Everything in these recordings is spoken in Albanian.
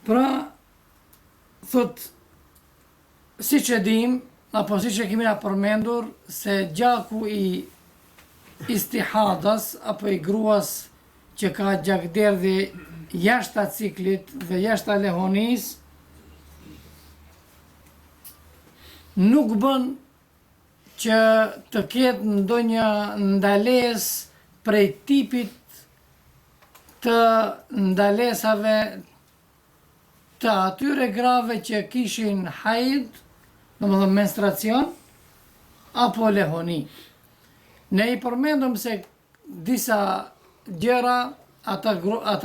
Pra, thot, si që dim, apo si që kemi na përmendur, se gjaku i istihadas, apo i gruas që ka gjakderdhje jashta ciklit dhe jashta lehonis, nuk bën që të ketë ndonjë ndales prej tipit të ndalesave të atyre grave që kishin hajd, domethënë menstruacion, apo lehoni. Ne i përmendëm se disa gjëra ata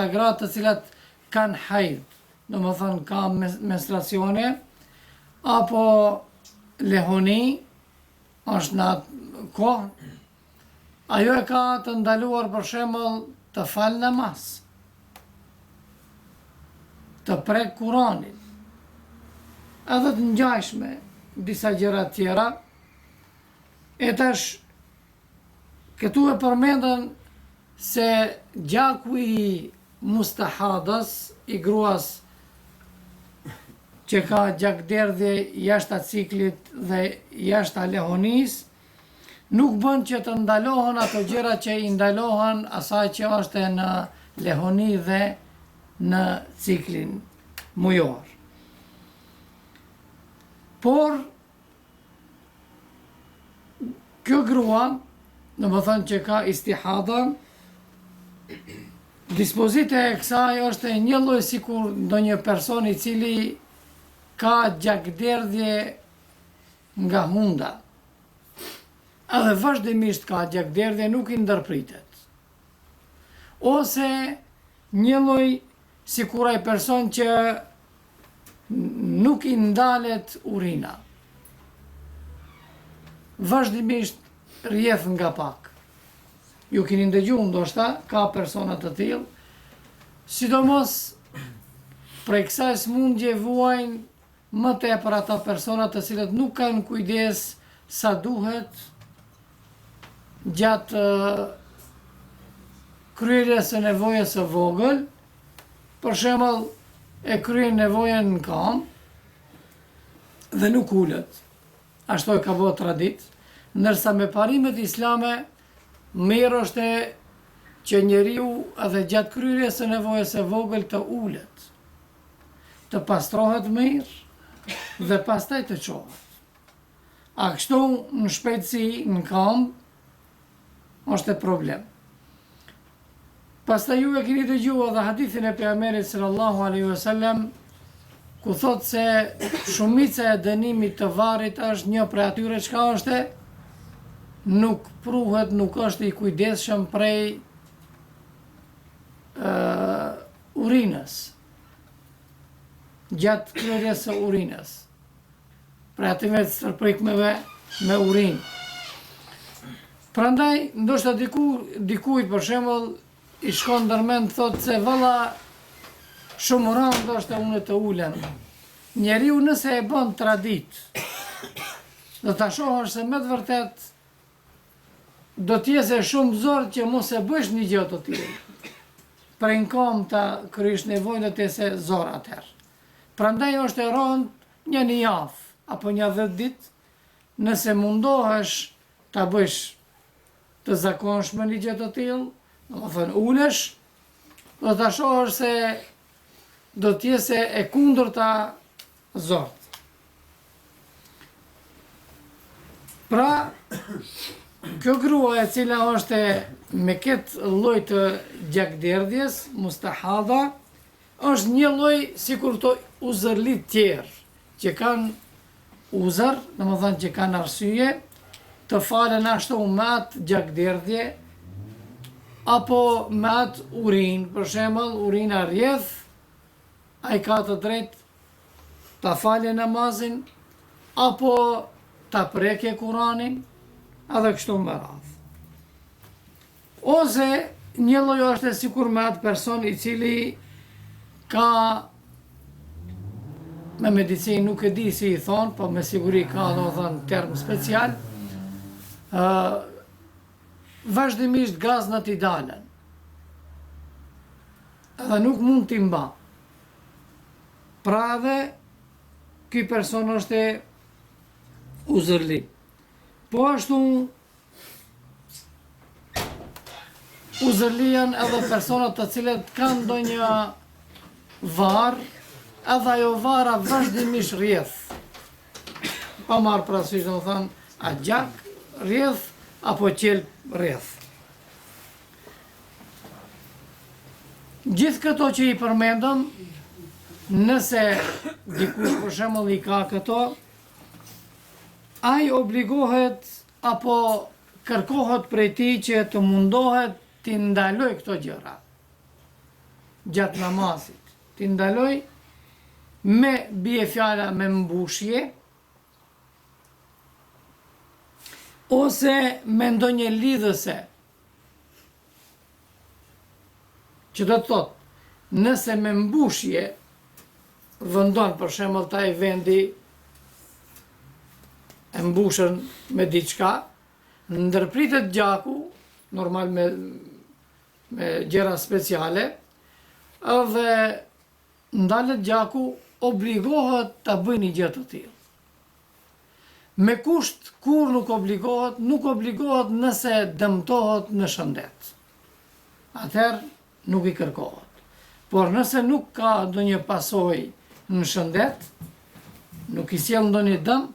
gratë të cilat kanë hajd, domethënë kanë menstruacione, apo lehoni, është në atë kohë, ajo e ka të ndaluar për shembull të falë namaz, të prek Kuranin, edhe të ngjashme disa gjëra tjera. E tash këtu e përmendën se gjaku i mustahadas, i gruas që ka gjakderdhje jashta ciklit dhe jashta lehonis, nuk bën që të ndalohen ato gjëra që i ndalohen asaj që është në lehoni dhe në ciklin mujor. Por, kjo grua, në më thënë që ka istihada, dispozite e kësaj është e një lloj sikur ndonjë person i cili ka gjakderdhje nga hunda, edhe vazhdimisht ka gjakderdhje, nuk i ndërpritet. Ose një lloj sikur ai person që nuk i ndalet urina, vazhdimisht rrjedh nga pak. Ju keni ndëgjuar ndoshta, ka persona të tillë, sidomos prej kësaj smundje vuajnë më tepër ata persona të cilët nuk kanë kujdes sa duhet gjatë kryerjes së nevojës së vogël, për shembull e kryen nevojën në kam dhe nuk ulet, ashtu e ka bërë tradit, ndërsa me parimet islame mirë është që njeriu edhe gjatë kryerjes së nevojës së vogël të ulet, të pastrohet mirë dhe pastaj të çohet. A kështu në shpejtësi në kam është e problem. Pastaj ju e keni dëgjuar edhe hadithin e pejgamberit sallallahu alaihi wasallam, ku thot se shumica e dënimit të varrit është një prej atyre çka është nuk pruhet, nuk është i kujdesshëm prej urinës, gjatë kryerjes së urinës, prej atyre stërprikmeve me urinë. Prandaj, ndoshta dikujt për shembull i shkon ndërmend thot se valla shumë rënd ndoshta unë të ulem. Njeriu nëse e bën tradit, do ta shohësh se me të vërtet do t'jese shumë zor që mos e bësh një gjë të tillë. Për në kom ta kryesh nevojën do t'jese zor atëherë. Prandaj është e rënd një javë apo një 10 ditë, nëse mundohesh ta bësh të zakonshme një gjë të tillë, domethënë ulesh, do ta shohësh se do t'jese e kundërta zort. Pra, kjo grua e cila është me këtë lloj të gjakderdhjes, mustahada, është një lloj sikur to uzërlit tjerë, që kanë uzër, domethënë që kanë arsye të falen ashtu me atë gjakderdhje, apo me atë urinë, për shembull, urina rrjedh, ai ka të drejtë ta falë namazin, apo ta prekje Kuranin, edhe kështu me radhë. Ose një lloj është sikur me atë person i cili ka me medicinë, nuk e di si i thonë, po me siguri ka domethënë term special, vazhdimisht gaznat i dalen, edhe nuk mund t'i mba. Pra dhe ky person është uzërli. Po ashtu uzërlian edhe personat të cilët kanë ndonjë varë, edhe ajo vara vazhdimisht rrjedh. Pa marrë parasysh, domethënë, a gjak rrjedh apo qelp rrjedh. Gjithë këto që i përmendëm, nëse dikush për shembull i ka këto, ai obligohet apo kërkohet prej tij që të mundohet t'i ndaloj këto gjëra gjatë namazit. T'i ndaloj me bie fjala me mbushje ose me ndonjë lidhëse. Që do të thotë, nëse me mbushje vendon për shembull taj vendi e mbushën me diçka, ndërpritet gjaku, normal me gjëra speciale, edhe ndalet gjaku, obligohet ta bëjë një gjë të tillë. Me kusht kur nuk obligohet nëse dëmtohet në shëndet. Atëherë nuk i kërkohet. Por nëse nuk ka ndonjë pasojë në shëndet, nuk i sjell ndonjë dëm,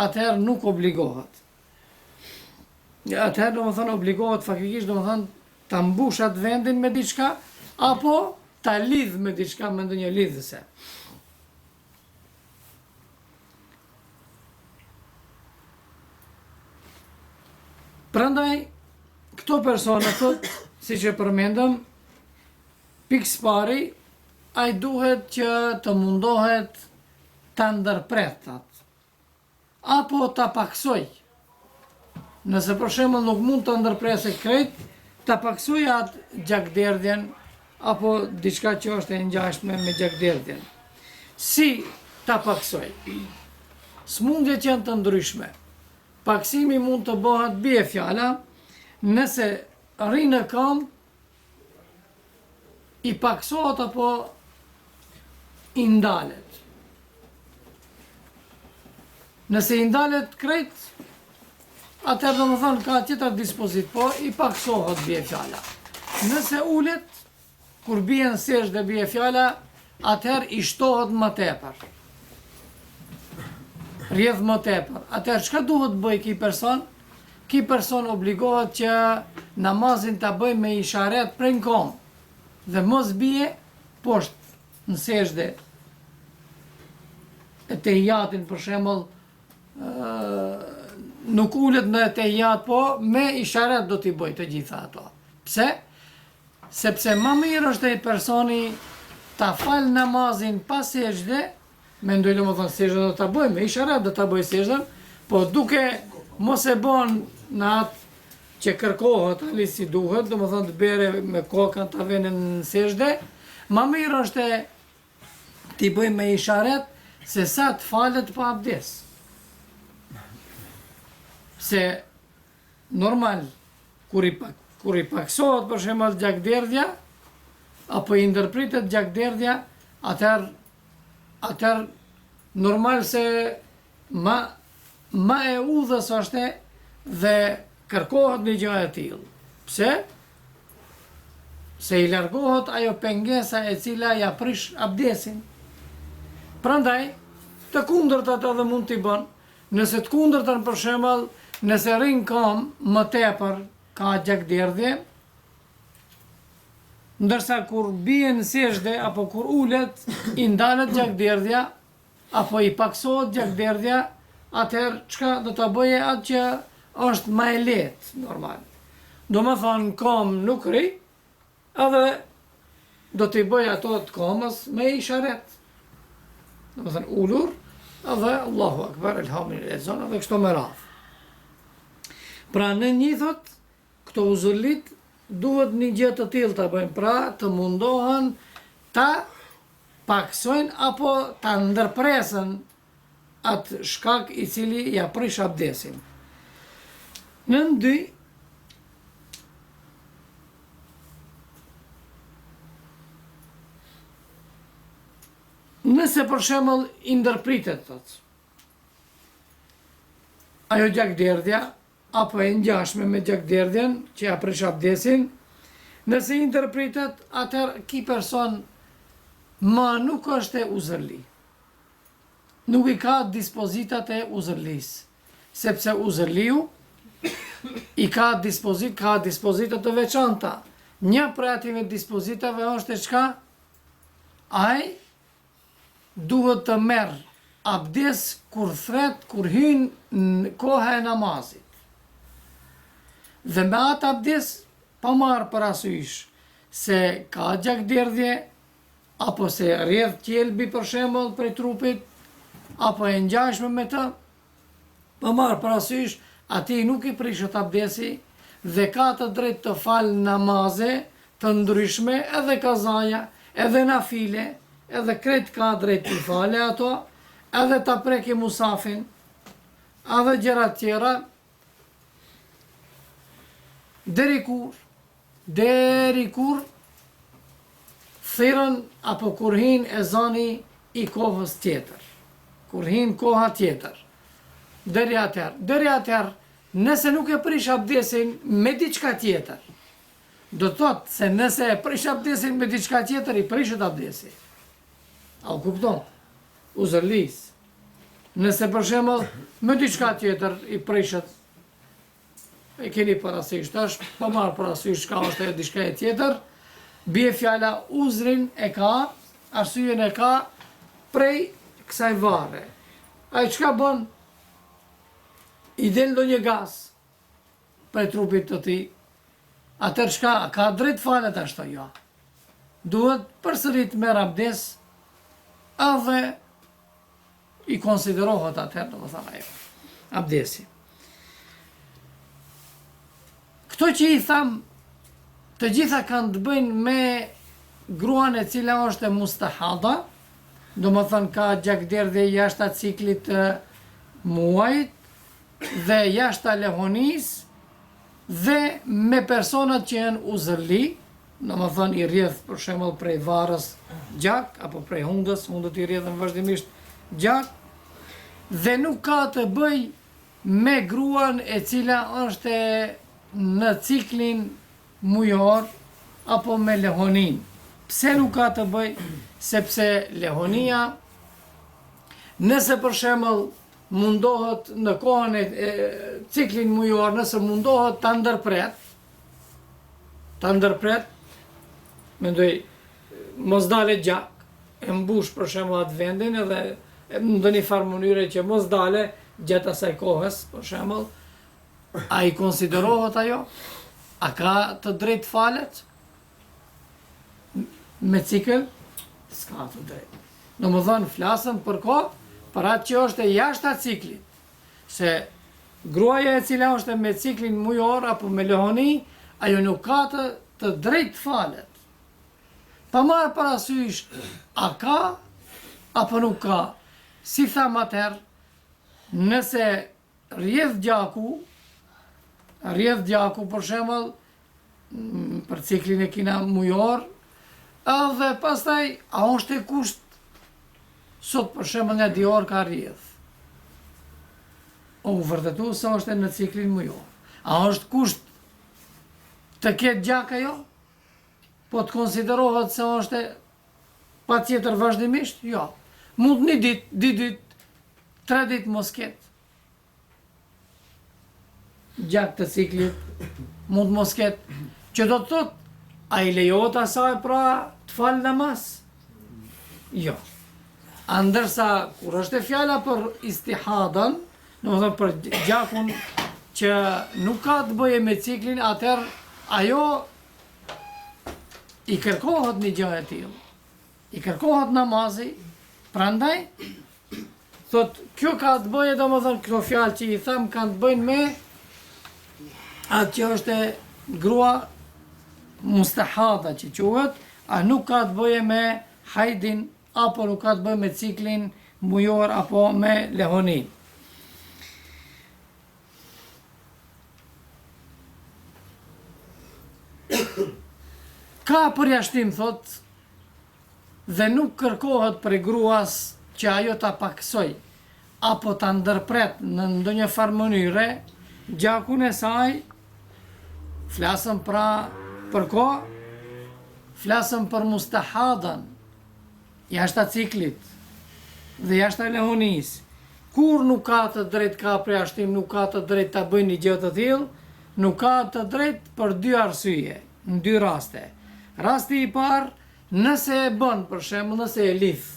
atëherë nuk obligohet. Atëherë domethënë obligohet faktikisht domethënë ta mbush atë vendin me diçka apo ta lidh me diçka me ndonjë lidhëse. Prandaj këto persona thotë, siç e përmendëm, pikë pari, ai duhet që të mundohet ta ndërpretat apo ta paksoj. Nëse për shembull nuk mund të ndërpresë krejt, ta paksoj atë gjakderdhjen apo diçka që është e ngjashme me gjakderdhjen. Si ta paksoj? Smundjet janë të ndryshme. Paksimi mund të bëhet bie fjala, nëse rri në këmbë, i paksohet apo i ndalet. Nëse i ndalet krejt, atëherë domethënë ka tjetër dispozit, po i paksohet bie fjala. Nëse ulet, kur bien sejdë bie fjala, atëherë i shtohet më tepër. Rrjedh më tepër. Atëherë çka duhet bëj ky person? Ky person obligohet që namazin ta bëj me isharet prej kom dhe mos bie poshtë në sejdë. E tehijatin për shembull nuk ulet në tehijat, po me isharet do t'i bëj të gjitha ato. Pse? Sepse më mirë është ai personi ta fal namazin pa sejdë, mendoj domethënë sejdën do ta bëj me isharet, do ta bëj sejdën, po duke mos e bën në atë që kërkohet ali si duhet, domethënë të bere me kokën ta vënë në sejdë, më mirë është t'i bëj me isharet se sa të falet pa abdes. Se normal kur i paksohet për shembull gjakderdhja apo i ndërpritet gjakderdhja, atëherë normal se ma e udhës është dhe kërkohet një gjë e tillë. Pse? Se i largohet ajo pengesa e cila ja prish abdesin. Prandaj, të kundërtat edhe mund t'i bën. Nëse të kundërtën për shembull, nëse rrin kom më tepër ka gjakderdhje, ndërsa kur bie në sejdë apo kur ulet, i ndalet gjakderdhja apo i paksohet gjakderdhja, atëherë çka do ta bëje atë që është më e lehtë normal. Domethënë kom nuk rri, edhe do t'i bëj ato të komës me isharet. Domethënë ulur, edhe Allahu Akbar, elhamdulillah, zonë dhe kështu me radhë. Pra në një thot, këto uzullit duhet një gjë të tillë ta bëjnë, pra të mundohen ta paksojnë apo ta ndërpresën atë shkak i cili ja prish abdesin. Në dy, Nëse për shembull i ndërpritet, thot, ajo gjakderdhja, apo e ngjashme me gjakderdhjen që ja prish abdesin, nëse i ndërpritet, atëherë ky person ma nuk është e uzërli. Nuk i ka dispozitat e uzërlisë, sepse uzërliu i ka dispozitat të veçanta. Një prej ative dispozitave është e çka? Ai duhet të merr abdes kur thret, kur hyn në koha e namazit. Dhe me atë abdes pa marrë parasysh se ka gjakderdhje, apo se rrjedh qelbi për shembull prej trupit, apo e ngjashme me të, pa marrë parasysh, ati nuk i prishet abdesi dhe ka të drejt të falë namaze të ndryshme, edhe kazaja, edhe nafile, edhe krejt ka drejt të fale ato, edhe të preki musafin, edhe gjëra tjera, deri kur thirrën apo kur hin ezani i kohës tjetër, kur hin koha tjetër, deri atëherë, nëse nuk e prish abdesin me diçka tjetër, do të thotë se nëse e prish abdesin me diçka tjetër, i prishet abdesi. A u kupton? Uzërlis. Nëse për shembull me diçka tjetër i prishet, e keni parasysh tash, pa marrë parasysh çka është e diçka e tjetër, bie fjala uzrin e ka, arsyeën e ka prej kësaj varre. Ai çka bën? I del ndonjë gaz prej trupit të tij, atëherë çka ka drejt falet ashtu jo. Duhet përsërit merr abdes, edhe i konsiderohet atëherë, domethënë ajo abdesi. Këto që i tham, të gjitha kanë të bëjnë me gruan e cila është e mustahada, domethënë ka gjakderdhje jashtë ciklit të muajit dhe jashtë lehonis, dhe me personat që janë uzërli, domethënë i rrjedh për shembull prej varrës gjak, apo prej hundës i rrjedhën vazhdimisht gjak, dhe nuk ka të bëj me gruan e cila është në ciklin mujor, apo me lehonin. Pse nuk ka të bëj? Sepse lehonia, nëse për shembull mundohet në kohën e ciklin mujor, nëse mundohet ta ndërpret, mendoj mos dale gjak, e mbush për shembull atë vendin edhe në ndonjë farë mënyre që mos dale gjatë asaj kohës, për shembull, a i konsiderohet ajo? A ka të drejt falet? Me cikël? S'ka të drejt. Domethënë flasëm për kohë, për atë që është e jashtë atë ciklit. Se gruaja e cila është me ciklin mujor apo me lehoni, ajo nuk ka të drejt falet. Pa marrë parasysh, a ka apo nuk ka. Si tham atëherë, nëse rrjedh gjaku për shembull, për ciklin e kina mujor, edhe pastaj a është e kusht sot për shembull nga 2 orë ka rrjedh. U vërtetu se është në ciklin mujor. A është kusht të ketë gjak ajo? Po të konsiderohet se është pa tjetër vazhdimisht? Jo. Mund 1 ditë, 2 ditë, 3 ditë mos ketë gjak të ciklit, mund mos ketë, që do të thotë, a i lejohet asaj pra të falë namaz? Jo. Ndërsa, kur është e fjala për istihadan, domethënë për gjakun që nuk ka të bëje me ciklin, atëherë ajo i kërkohet një gjë e tillë. I kërkohet namazi, prandaj thot kjo ka të bëje, domethënë këto fjalë që i them kanë të bëjnë me atë që është grua mustahada që quhet, a nuk ka të bëje me hajdin, apo nuk ka të bëjë me ciklin mujor apo me lehonin. Ka përjashtim, thot, dhe nuk kërkohet për gruas që ajo ta paksoj apo ta ndërpret në ndonjë farë mënyre gjakun e saj, flasëm pra për ko, flasëm për mustahadan, jashtë ciklit dhe jashtë lehonis, kur nuk ka të drejt ka përjashtim, nuk ka të drejt ta bëjnë një gjë të tillë, nuk ka të drejt për dy arsye, në dy raste. Rasti i parë, nëse e bën, për shembull, nëse e lidh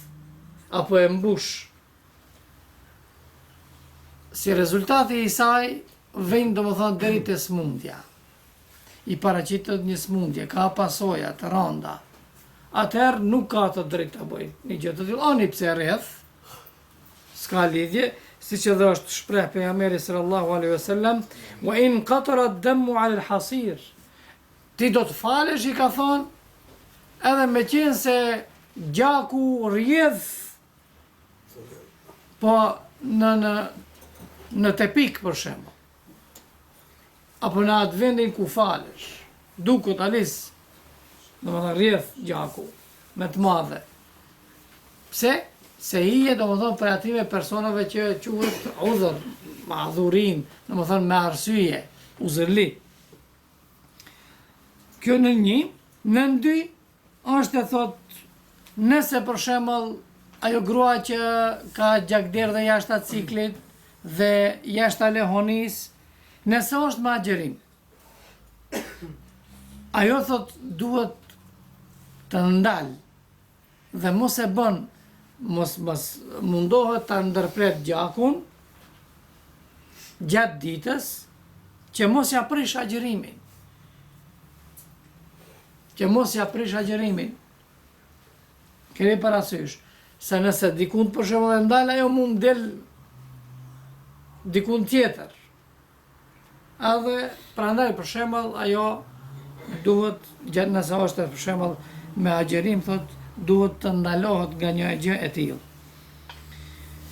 apo e mbush, si rezultati i saj vjen domethënë deri te smundja. I paraqitet një smundje, ka pasoja të rënda. Atëherë nuk ka të drejtë ta bëjë një gjë të tillë, ani pse rreth, s'ka lidhje, siç edhe është shpreh pejgamberi sallallahu alaihi wasallam, wa in qatara ad-damu 'ala al-hasir. Ti do të falesh, i ka thonë, edhe me qenë se gjaku rjedh, po në tepik për shembull, apo në atë vendin ku falesh, dukut alis, domethënë rjedh gjaku me të madhe. Pse? Se hije domethënë për atyre personave që quhet udhër, madhurin, domethënë me arsye, uzërli. Kjo në një, në dy, është e thot, nëse për shembull ajo grua që ka gjakder dhe jashtë ciklit dhe jashtë lehonis, nëse është me agjerim, ajo thot duhet të ndalë dhe mos e bën, mos mundohet të ndërpret gjakun gjatë ditës, që mos ja prish agjerimin. Që mos ja prish agjerimin. Keni parasysh, se nëse dikun për shembull e ndal, ajo mund del dikun tjetër. Edhe prandaj për shembull ajo duhet, gjatë nëse është për shembull me agjerim, thot duhet të ndalohet nga një gjë e tillë.